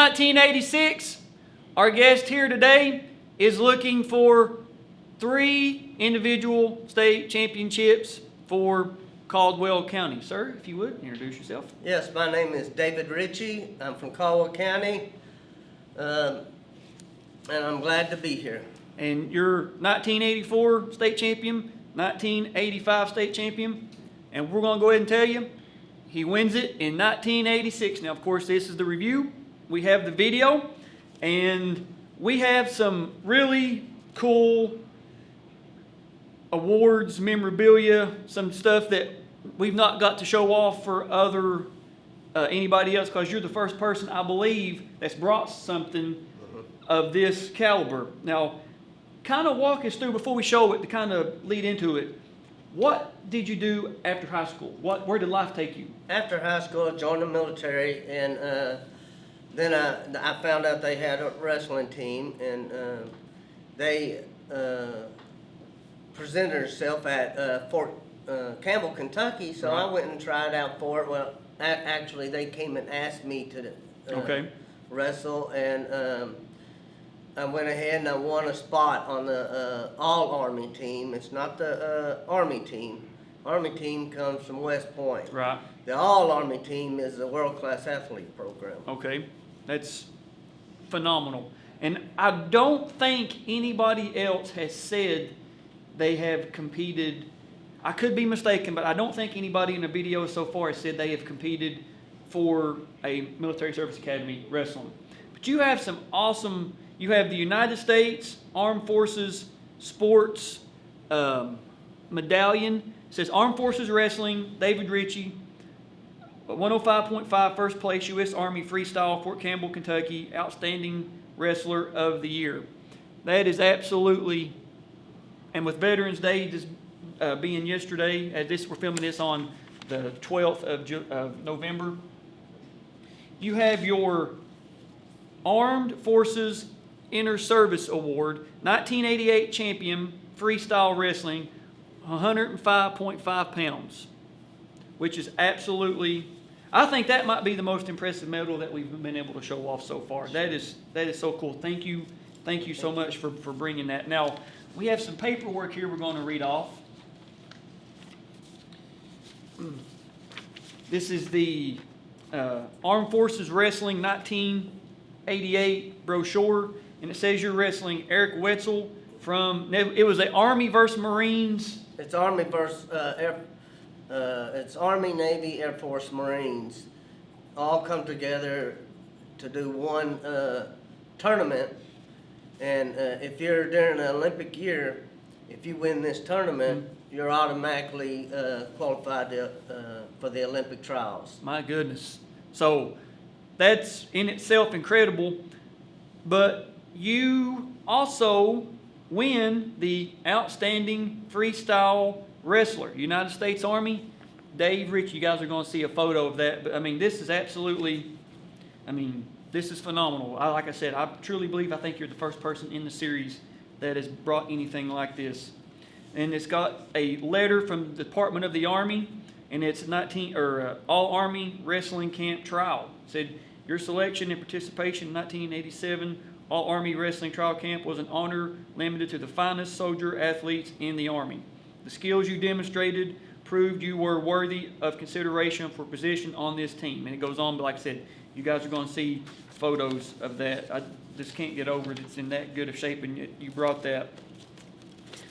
1986, our guest here today is looking for 3 individual state championships for Caldwell County. Sir, if you would, introduce yourself. Yes, my name is David Richey. I'm from Caldwell County, and I'm glad to be here. And you're 1984 state champion, 1985 state champion, and we're going to go ahead and tell you, he wins it in 1986. Now, of course, this is the review. We have the video, and we have some really cool awards, memorabilia, some stuff that we've not got to show off for anybody else, because you're the first person, I believe, that's brought something of this caliber. Now, kind of walk us through, before we show it, to kind of lead into it, what did you do after high school? Where did life take you? After high school, I joined the military, and then I found out they had a wrestling team, and they presented herself at Fort Campbell, Kentucky, so Right. I went and tried out for it. Well, actually, they came and asked me to wrestle, and I went ahead and I won a spot on the all-Army team. It's not the Army team. Army team comes from West Point. Right. The all-Army team is a world-class athlete program. Okay, that's phenomenal. And I don't think anybody else has said they have competed. I could be mistaken, but I don't think anybody in the video so far has said they have competed for a Military Service Academy wrestling. But you have some awesome, you have the United States Armed Forces Sports medallion. It says Armed Forces Wrestling, David Richey, 105.5, first place, U.S. Army Freestyle, Fort Campbell, Kentucky, Outstanding Wrestler of the Year. That is absolutely, and with Veterans Day just being yesterday, we're filming this on the 12th of November, you have your Armed Forces Inter-Service Award, 1988 champion, freestyle wrestling, 105.5 pounds, which is absolutely, I think that might be the most impressive medal that we've been able to show off so far. That is so cool. Thank you so much for bringing that. Now, we have some paperwork here we're going to read off. This is the Armed Forces Wrestling 1988 brochure, and it says you're wrestling Eric Wetzel from, it was the Army versus Marines. It's Army versus it's Army, Navy, Air Force, Marines, all come together to do one tournament. And if you're during an Olympic year, if you win this tournament, you're automatically qualified for the Olympic trials. My goodness. So that's in itself incredible. But you also win the Outstanding Freestyle Wrestler, United States Army. Dave, Rich, you guys are going to see a photo of that. But, I mean, this is absolutely, this is phenomenal. Like I said, I truly believe, I think you're the first person in the series that has brought anything like this. And it's got a letter from the Department of the Army, and it's All Army Wrestling Camp Trial. It said, your selection and participation in 1987 All Army Wrestling Trial Camp was an honor limited to the finest soldier athletes in the Army. The skills you demonstrated proved you were worthy of consideration for position on this team. And it goes on, but like I said, you guys are going to see photos of that. I just can't get over it. It's in that good of shape, and you brought that.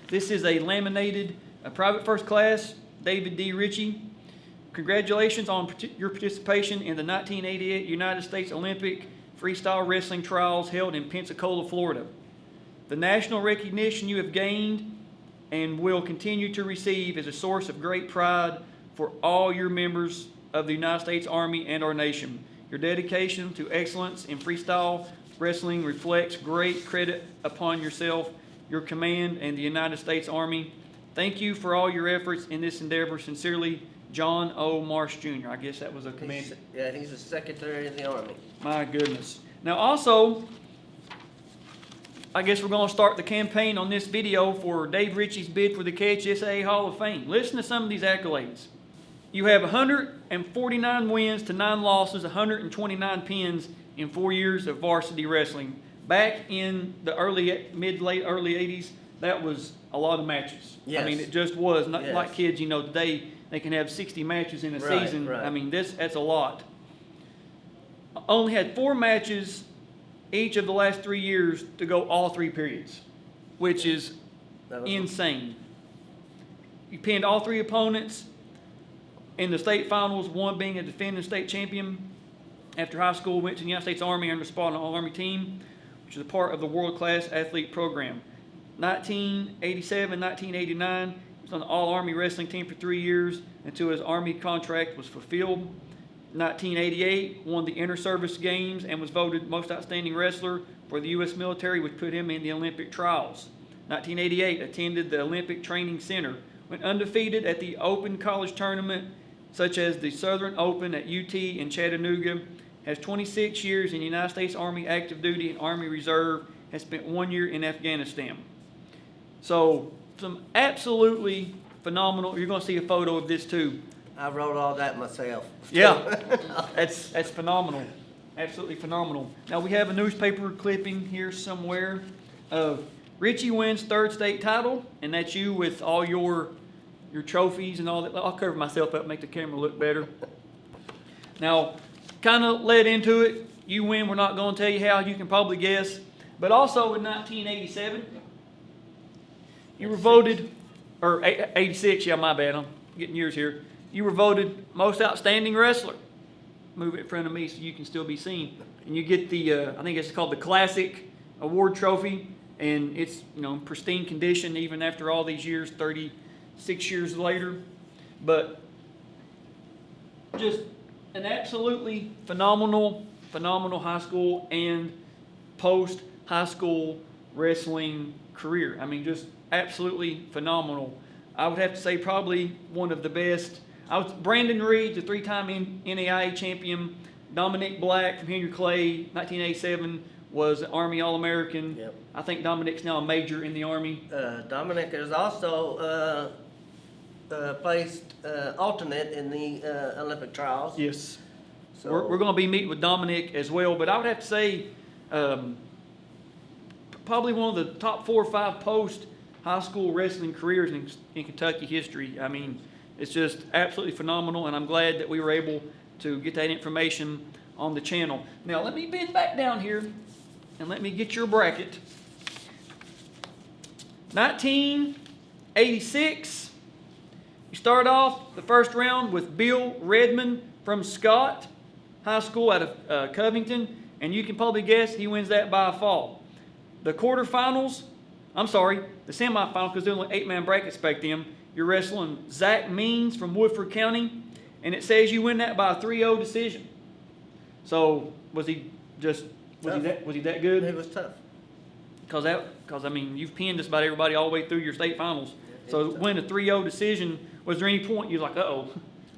This is a laminated private first class, David D. Richey. Congratulations on your participation in the 1988 United States Olympic Freestyle Wrestling Trials held in Pensacola, Florida. The national recognition you have gained and will continue to receive is a source of great pride for all your members of the United States Army and our nation. Your dedication to excellence in freestyle wrestling reflects great credit upon yourself, your command, and the United States Army. Thank you for all your efforts in this endeavor. Sincerely, John O. Marsh, Jr. I guess that was a commander. He's the Secretary of the Army. My goodness. Now also, I guess we're going to start the campaign on this video for Dave Richey's bid for the KHSAA Hall of Fame. Listen to some of these accolades. You have 149 wins to 9 losses, 129 pins in 4 years of varsity wrestling. Back in the late early 80s, that was a lot of matches. Yes. I mean, it just was. Not Yes. like kids, today they can have 60 matches in a Right, season. right. I mean, that's a lot. Only had 4 matches each of the last 3 years to go all 3 periods, which is That was- insane. You pinned all 3 opponents in the state finals, one being a defending state champion. After high school, went to the United States Army under spot on the All-Army team, which is a part of the world-class athlete program. 1987, 1989, he was on the All-Army wrestling team for 3 years until his Army contract was fulfilled. 1988, won the Inter-Service Games and was voted most outstanding wrestler for the U.S. military, which put him in the Olympic trials. 1988, attended the Olympic Training Center, went undefeated at the Open College Tournament, such as the Southern Open at UT in Chattanooga, has 26 years in the United States Army active duty and Army Reserve, has spent 1 year in Afghanistan. So, some absolutely phenomenal, you're going to see a photo of this too. I wrote all that myself. Yeah, that's phenomenal, absolutely phenomenal. Now we have a newspaper clipping here somewhere of Richey wins 3rd state title, and that's you with all your trophies and all that. I'll cover myself up, make the camera look better. Now, kind of led into it. You win. We're not going to tell you how. You can probably guess. But also in 1987, you were voted, or 86. Yeah, my bad. I'm getting years here. You were voted most outstanding wrestler. Move it in front of me so you can still be seen. And you get the, I think it's called the Classic Award Trophy, and it's in pristine condition even after all these years, 36 years later. But just an absolutely phenomenal high school and post high school wrestling career. I mean, just absolutely phenomenal. I would have to say probably one of the best. Brandon Reed, the 3-time NAIA champion. Dominic Black from Henry Clay, 1987, was an Army All-American. Yep. I think Dominic's now a major in the Army. Dominic is also placed alternate in the Olympic trials. Yes. So We're going to be meeting with Dominic as well, but I would have to say probably one of the top 4 or 5 post high school wrestling careers in Kentucky history. I mean, it's just absolutely phenomenal, and I'm glad that we were able to get that information on the channel. Now, let me bend back down here and let me get your bracket. 1986, you start off the first round with Bill Redmond from Scott High School out of Covington, and you can probably guess he wins that by a fall. The quarterfinals, the semifinals, because there were only 8-man brackets back then, you're wrestling Zach Means from Woodford County, and it says you win that by a 3-0 decision. So was he that good? It was tough. Because I mean, you've pinned just about everybody all the way through your state finals. Yeah, So tough. win a 3-0 decision, was there any point you was like, uh-oh,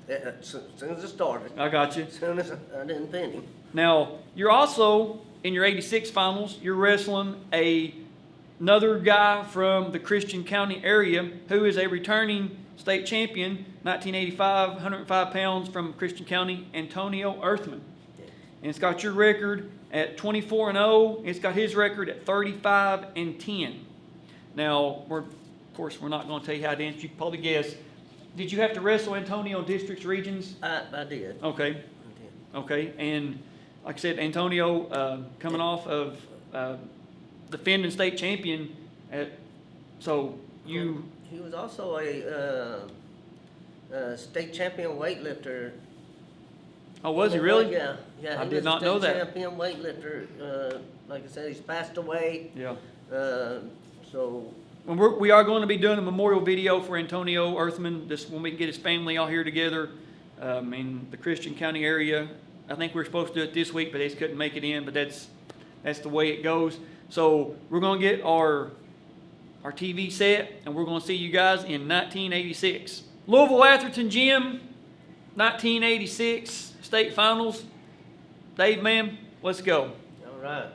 As soon as it started. I got you. As soon as I didn't pin him. Now, you're also, in your 86 finals, you're wrestling another guy from the Christian County area who is a returning state champion, 1985, 105 pounds from Christian County, Antonio Earthman. And it's got your record at 24-0. It's got his record at 35-10. Now, of course, we're not going to tell you how to answer. You can probably guess. Did you have to wrestle Antonio in districts, regions? I did. Okay. I did. Okay, and like I said, Antonio coming off of defending state champion. He was also a state champion weightlifter. Oh, was he really? Yeah. I He did was not a know state that. champion weightlifter. Like I said, he's passed away. Yeah. So Well, we are going to be doing a memorial video for Antonio Earthman. This when we can get his family all here together in the Christian County area. I think we were supposed to do it this week, but they just couldn't make it in. But that's the way it goes. So we're going to get our TV set, and we're going to see you guys in 1986. Louisville Atherton Gym, 1986 state finals. Dave, man, let's go. all right.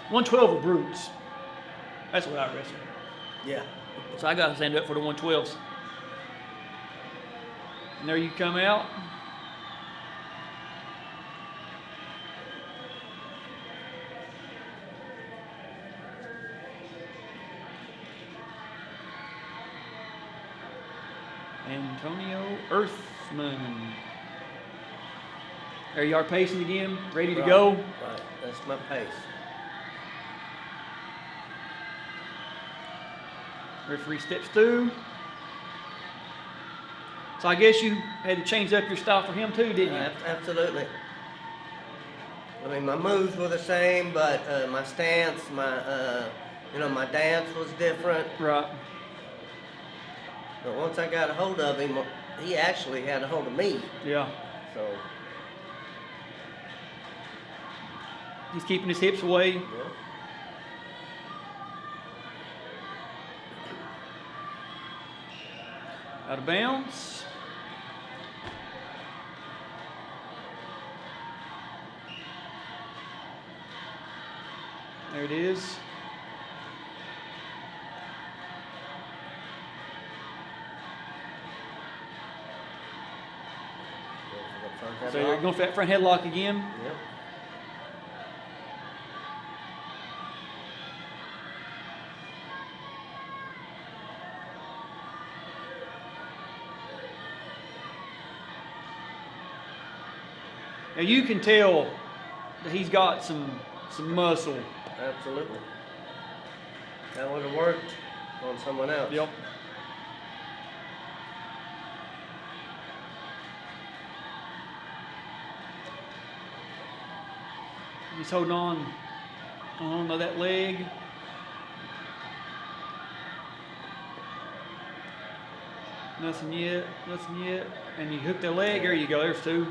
112 are brutes. That's what I wrestle. Yeah. So I got to stand up for the 112s. And there you come out. Antonio Earthman. There you are pacing again, ready to go. Right, that's my pace. Referee steps through. So I guess you had to change up your style for him too, didn't you? Absolutely. I mean, my moves were the same, but my stance, my dance was different. Right. But once I got a hold of him, he actually had a hold of me. Yeah. So. He's keeping his hips away. Yeah. Out of bounds. There it is. So you're going for that front headlock again. Yep. Now you can tell that he's got some muscle. Absolutely. That would have worked on someone else. Yep. He's holding on to that leg. Nothing yet, nothing yet. And you hook the leg, there you go, there's two.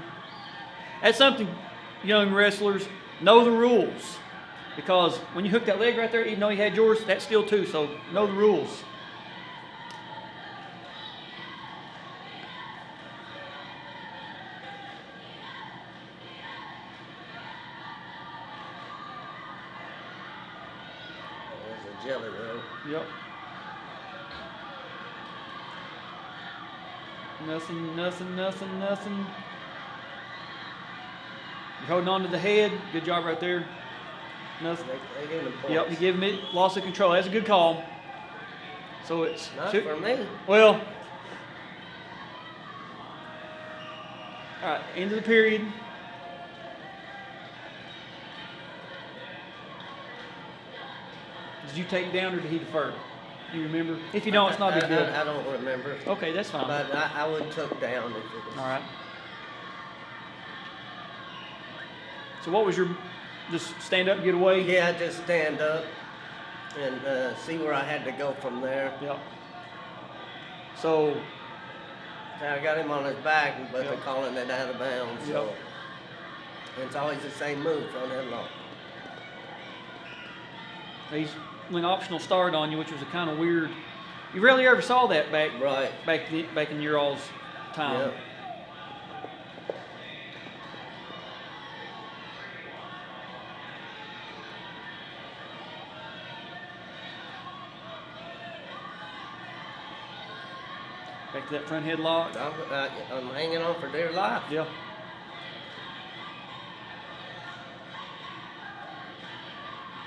That's something, young wrestlers, know the rules. Because when you hook that leg right there, even though you had yours, that's still two, so know the rules. There's a jelly roll. Yep. Nothing, nothing, nothing, nothing. You're holding on to the head. Good job right there. Nothing. They gave him points. Yep, you give him it. Loss of control. That's a good call. So it's Not two. for me. Well. All right. End of the period. Did you take him down or did he defer? Do you remember? If you don't, it's not a big deal. I don't remember. Okay, that's fine. But I would took down if it was. All right. So what was your, just stand up and get away? Yeah, just stand up and see where I had to go from there. Yep. So. I got him on his back, but Yep. they're calling it out of bounds. So. Yep. And it's always the same move, front headlock. He's went optional start on you, which was a kind of weird. You rarely ever saw that back Right. back in your all's time. Yep. Back to that front headlock. I'm hanging on for dear life. Yeah.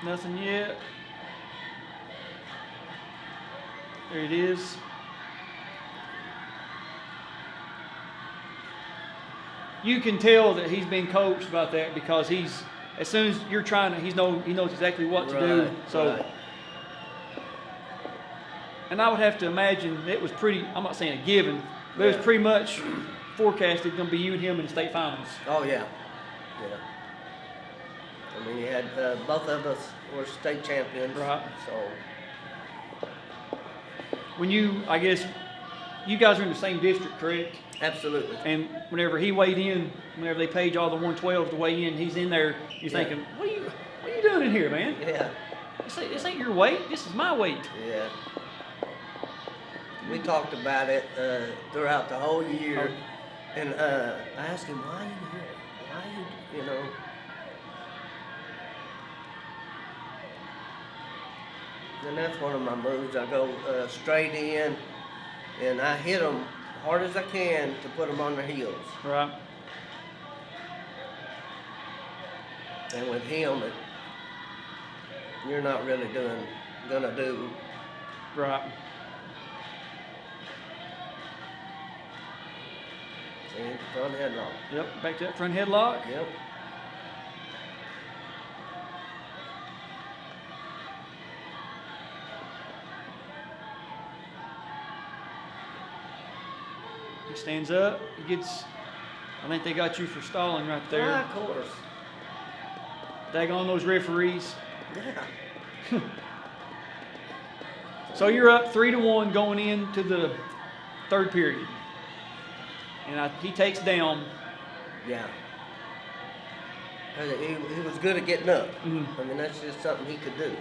Nothing yet. There it is. You can tell that he's been coached about that because he's, as soon as you're trying to, he knows exactly what to do. Right, So, right. and I would have to imagine it was pretty, I'm not saying a given, but it Yeah. was pretty much forecasted going to be you and him in the state finals. Oh yeah, yeah. I mean, you had both of us were state champions. Right. So When you, I guess, you guys are in the same district, correct? absolutely. And whenever he weighed in, whenever they paid you all the 112 to weigh in, he's in there. You're Yeah. thinking, what are you doing in here, man? Yeah, This ain't your weight. This is my weight. yeah. We talked about it throughout the whole year, and I asked him, "Why are you here? Why you know?" And that's one of my moves. I go straight in, and I hit them hard as I can to put them on their heels. Right. And with him, you're not really gonna do. Right. And front headlock. Yep, back to that front headlock. Yep. He stands up. He gets. I think they got you for stalling right there. Yeah, of course. Daggone those referees. Yeah. So you're up 3-1 going into the third period, and he takes down. Yeah. He was good at getting up. Mhm. I mean, that's just something he could do.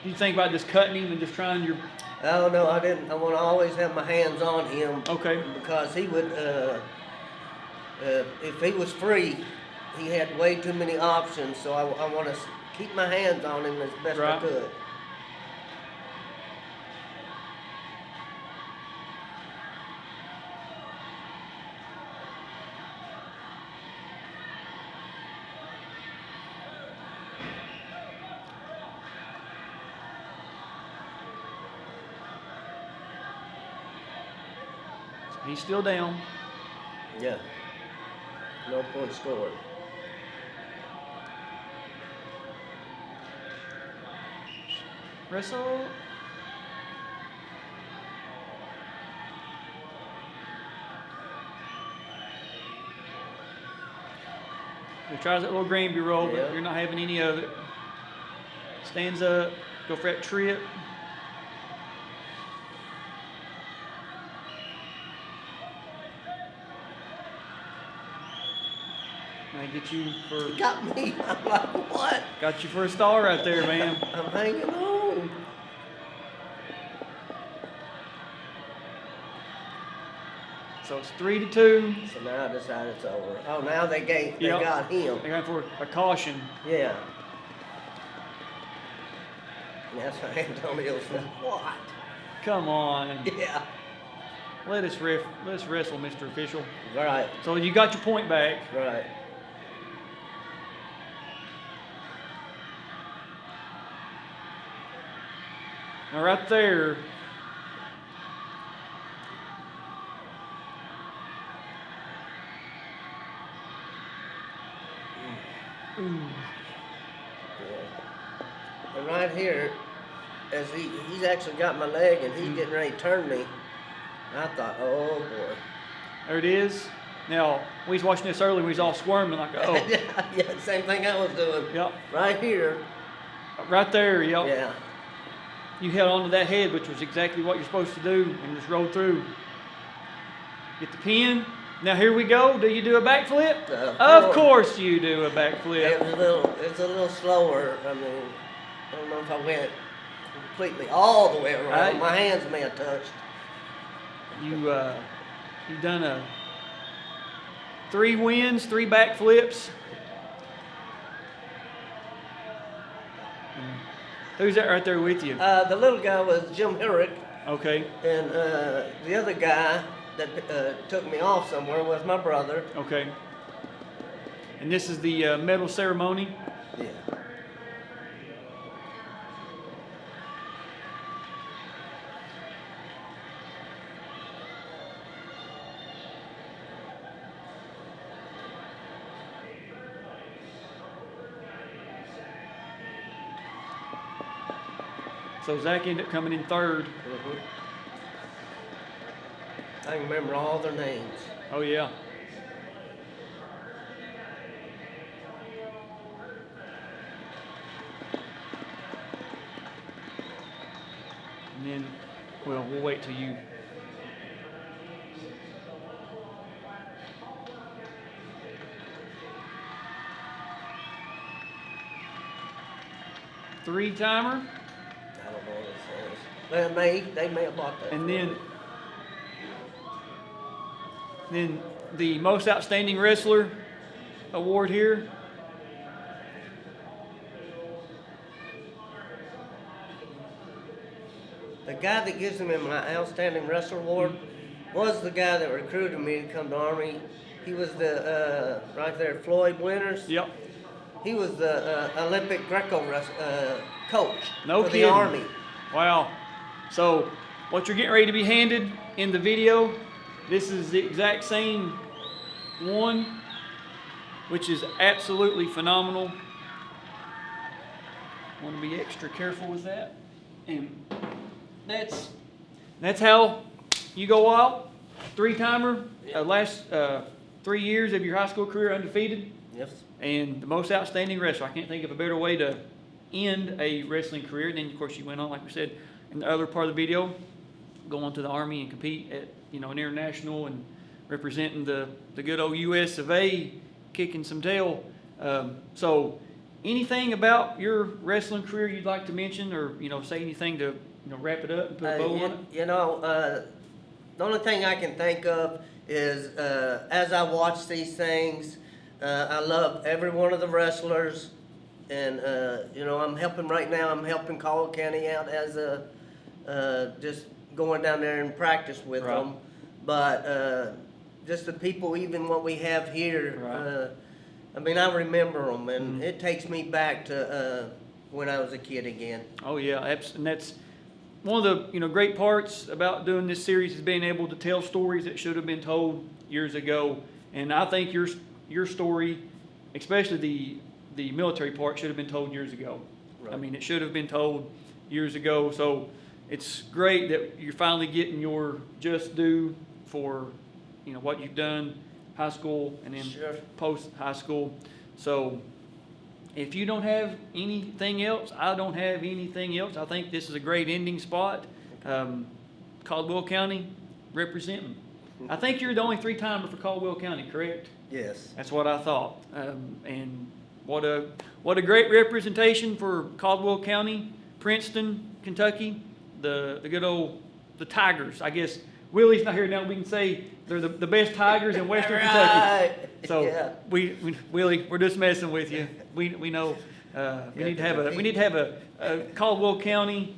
Do you think about just cutting him and just trying your? Oh no, I didn't. I want to always have my hands on him. Okay. Because he would, if he was free, he had way too many options. So I want to keep my hands on him as best I Right. could. He's still down. Yeah. No point scored. Wrestle. He tries that little Granby roll, but Yeah. you're not having any of it. Stands up, go for that trip. I get you for He got me. I'm like, what? got you for a star right there, man. I'm hanging on. So it's 3-2. So now I decide it's over. Oh, now they Yep. got him. They're going for a caution. Yeah. And that's why Antonio said, what? Come on. Yeah. Let us wrestle, Mr. Official. Right. So you got your point back. Right. Now right there. Ooh. Yeah. And right here, as he's actually got my leg and he's getting ready to turn me, I thought, oh boy. There it is. Now, we was watching this earlier, we was all squirming like, oh. Yeah, same thing I was doing. Yep. Right here. Right there, yep. Yeah. You held onto that head, which was exactly what you're supposed to do, and just roll through. Get the pin. Now here we go. Do you do a backflip? Of course you do a backflip. It's a little slower. I mean, I don't know if I went completely all the way around. My hands may have touched. You've done 3 wins, 3 backflips. Who's that right there with you? The little guy was Jim Herrick, Okay, and the other guy that took me off somewhere was my brother. okay. And this is the medal ceremony. Yeah. So Zach ended up coming in third. Mm-hmm. I can remember all their names. Oh yeah. And then, well, we'll wait till you. Three-timer. I don't know what it says. Well, they may have bought that. And then the most outstanding wrestler award here. The guy that gives me my outstanding wrestler award was the guy that recruited me to come to Army. He was the right there, Floyd Winters. Yep. He was the Olympic Greco coach No for kidding. the Army. Wow. So what you're getting ready to be handed in the video, this is the exact same one, which is absolutely phenomenal. Want to be extra careful with that. And that's how you go out. Three-timer, last 3 years of your high school career undefeated. Yes. And the most outstanding wrestler. I can't think of a better way to end a wrestling career. And then, of course, you went on, like we said in the other part of the video, go on to the Army and compete at, an international and representing the good old U.S. of A, kicking some tail. So anything about your wrestling career you'd like to mention, or, say anything to, wrap it up and put a bow on it? The only thing I can think of is, as I watch these things, I love every one of the wrestlers, and I'm helping right now. I'm helping Caldwell County out as just going down there and practice with Right. them. But just the people, even what we have here, Right. I remember them, and it takes me back to when I was a kid again. Oh yeah, and that's one of the great parts about doing this series, is being able to tell stories that should have been told years ago. And I think your story, especially the military part, should have been told years ago. Right. It should have been told years ago. So it's great that you're finally getting your just due for what you've done, high school and then Sure. post high school. So if you don't have anything else, I don't have anything else. I think this is a great ending spot. Caldwell County representing. I think you're the only three-timer for Caldwell County, correct? Yes. That's what I thought. And what a great representation for Caldwell County, Princeton, Kentucky, the good old the Tigers. I guess Willie's not here now. We can say they're the best Tigers in Western Kentucky. So Yeah. Willie, we're just messing with you. We know we need to have a Caldwell County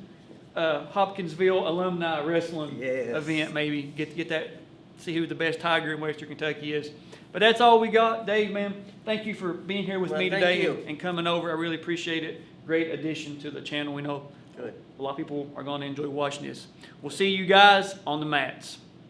Hopkinsville alumni wrestling Yes. event. Maybe get that, see who the best Tiger in Western Kentucky is. But that's all we got, Dave. Man, thank you for being here with Well, me thank today you. and coming over. I really appreciate it. Great addition to the channel. We know Good. a lot of people are going to enjoy watching this. We'll see you guys on the mats.